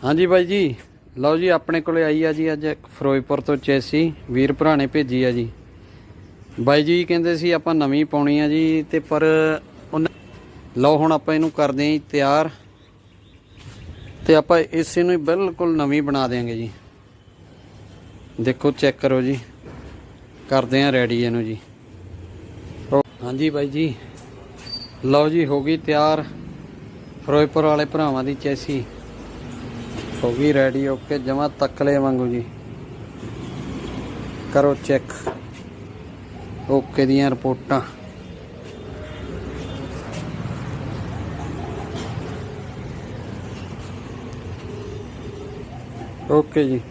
हाँ जी बाई जी, लो जी अपने को आई है जी अज फिरोजपुर तो चैसी वीर भरा ने भेजी है जी। बाई जी कहते सी आपां नवीं पाउणी है जी, ते पर लो हुण आपां इहनूं करदे जी तैयार, ते आपां इस नूं बिल्कुल नवीं बना देंगे जी। देखो चेक करो जी, करते हैं रेडी इहनूं जी। हाँ जी बाई जी, लो जी हो गई तैयार फिरोजपुर वाले भरावां दी चैसी हो गई रेडी। ओके जमा तकले वांगू जी, करो चेक ओके दियां रिपोर्टां। ओके जी।